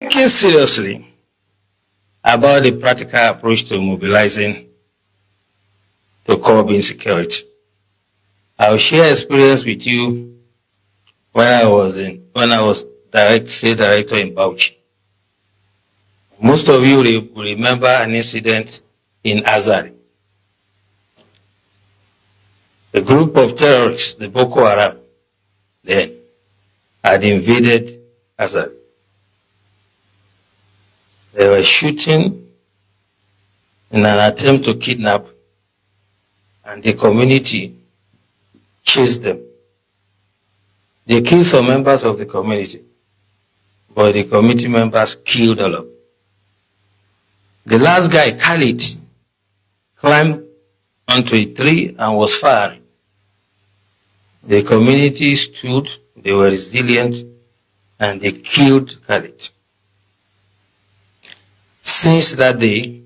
Thinking seriously about the practical approach to mobilizing to curb insecurity, I'll share experience with you when I was state director in Bauchi. Most of you will remember an incident in Azari. A group of terrorists, the Boko Haram, then had invaded Azari. They were shooting in an attempt to kidnap, and the community chased them. They killed some members of the community, but the community members killed all of them. The last guy, Khalid, climbed onto a tree and was firing. The community stood, they were resilient, and they killed Khalid. Since that day,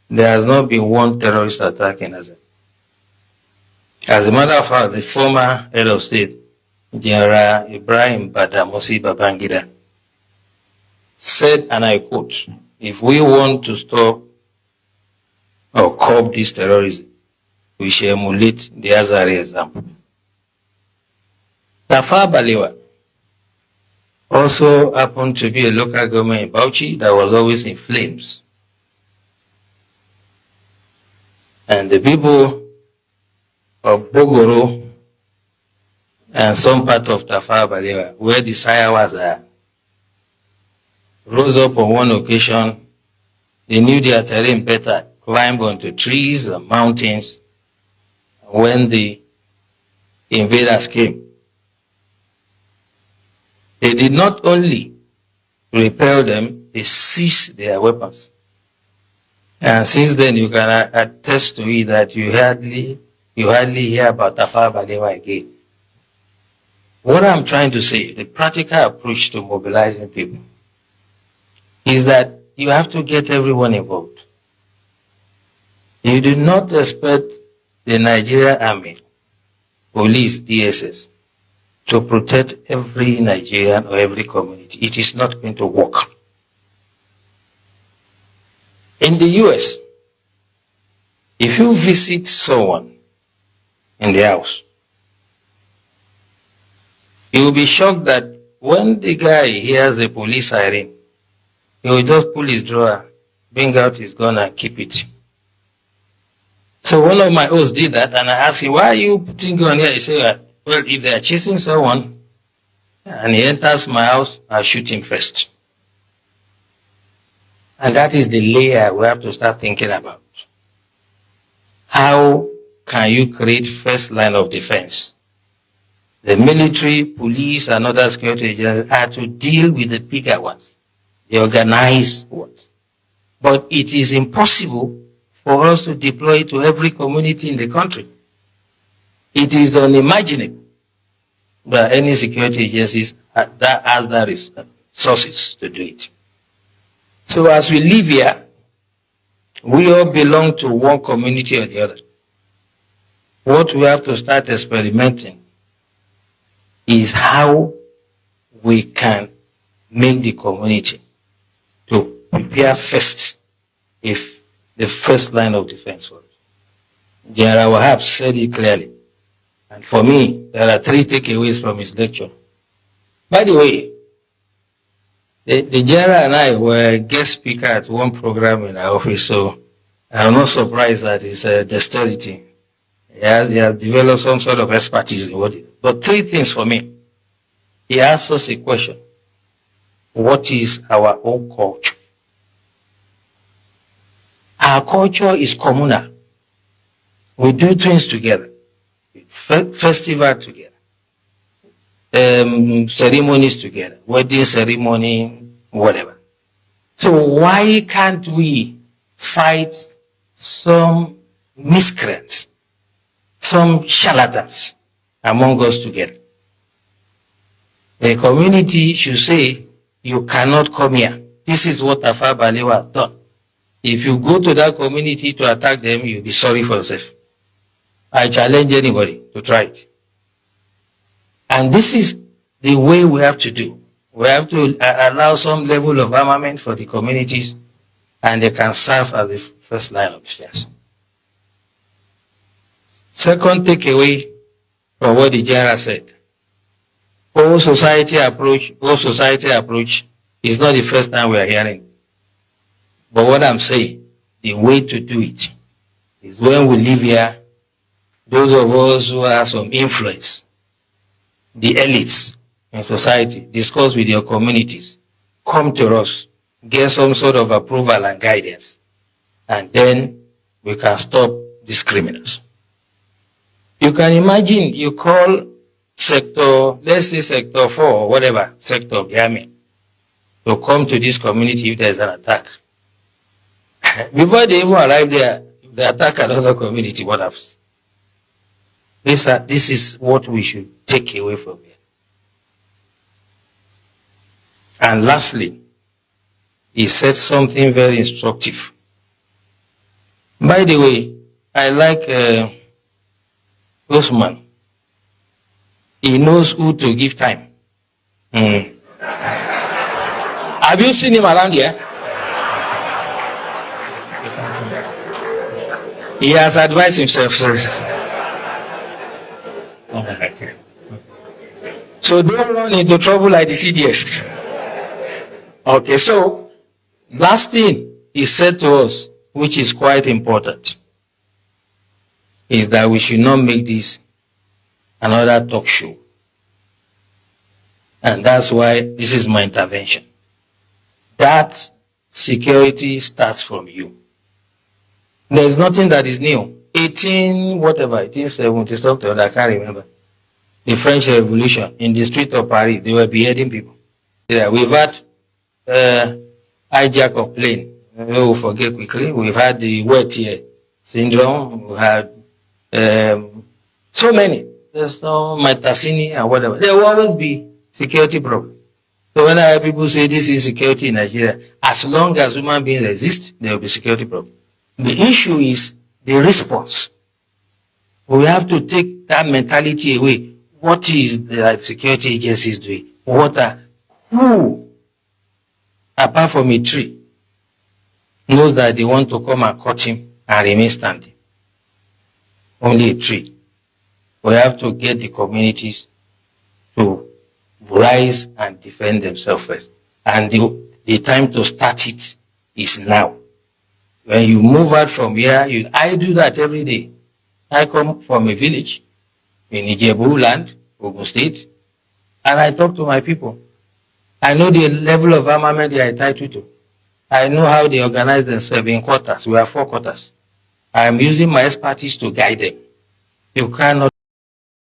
there has not been one terrorist attack in Azari. As a matter of fact, the former head of state, General Ibrahim Badamasi Babangida, said, and I quote, "If we want to stop or curb this terrorism, we should emulate the Azari example." Tafawa Balewa also happened to be a local government in Bauchi that was always in flames. And the people of Bogoro and some part of Tafawa Balewa, where the Sayawas are, rose up on one occasion. They knew their terrain better, climbed onto trees and mountains. When the invaders came, they did not only repel them, they seized their weapons. And since then, you can attest to it that you hardly hear about Tafawa Balewa again. What I'm trying to say, the practical approach to mobilizing people, is that you have to get everyone involved. You do not expect the Nigerian Army, police, DSS, to protect every Nigerian or every community. It is not going to work. In the US, if you visit someone in the house, you will be shocked that when the guy hears a police siren, he will just pull his drawer, bring out his gun and keep it. So one of my hosts did that, and I asked him, "Why are you putting gun here?" He said, "Well, if they are chasing someone and he enters my house, I'll shoot him first." And that is the layer we have to start thinking about. How can you create first line of defense? The military, police, and other security agencies are to deal with the bigger ones, the organized ones. But it is impossible for us to deploy it to every community in the country. It is unimaginable that any security agencies that has the resources to do it. So as we live here, we all belong to one community or the other. What we have to start experimenting is how we can make the community to prepare first if the first line of defense was. General Wahab said it clearly. And for me, there are 3 takeaways from his lecture. By the way, the general and I were guest speaker at one program in our office, so I'm not surprised at his dexterity. He has developed some sort of expertise in what it is. But 3 things for me. He asked us a question. What is our own culture? Our culture is communal. We do things together. Festival together. Ceremonies together. Wedding ceremony, whatever. So why can't we fight some miscreants, some charlatans among us together? The community should say, you cannot come here. This is what Tafawa Balewa has done. If you go to that community to attack them, you'll be sorry for yourself. I challenge anybody to try it. And this is the way we have to do. We have to allow some level of armament for the communities, and they can serve as the first line of defense. Second takeaway from what the general said, whole society approach is not the first time we are hearing. But what I'm saying, the way to do it is when we live here, those of us who have some influence, the elites in society, discuss with your communities, come to us, get some sort of approval and guidance, and then we can stop these criminals. You can imagine you call sector, let's say sector 4 or whatever, sector of the army, to come to this community if there's an attack. Before they even arrive there, if they attack another community, what happens? This is what we should take away from here. And lastly, he said something very instructive. By the way, I like Osman. He knows who to give time. Have you seen him around here? He has advised himself. So don't run into trouble like the CDS. Okay, so last thing he said to us, which is quite important, is that we should not make this another talk show. And that's why this is my intervention. That security starts from you. There is nothing that is new. 1870 something, I can't remember. The French Revolution, in the street of Paris, they were beheading people. Yeah, we've had hijack of plane. We'll forget quickly. We've had the wet ear syndrome. We had so many. There's no Matasini and whatever. There will always be security problem. So when I hear people say this is security in Nigeria, as long as human beings exist, there will be security problem. The issue is the response. We have to take that mentality away. What is the security agencies doing? Who, apart from a tree, knows that they want to come and cut him and remain standing? Only a tree. We have to get the communities to rise and defend themselves first. And the time to start it is now. When you move out from here, I do that every day. I come from a village in Ijebu land, Ogun State, and I talk to my people. I know the level of armament they are entitled to. I know how they organize themselves in quarters. We have 4 quarters. I am using my expertise to guide them. You cannot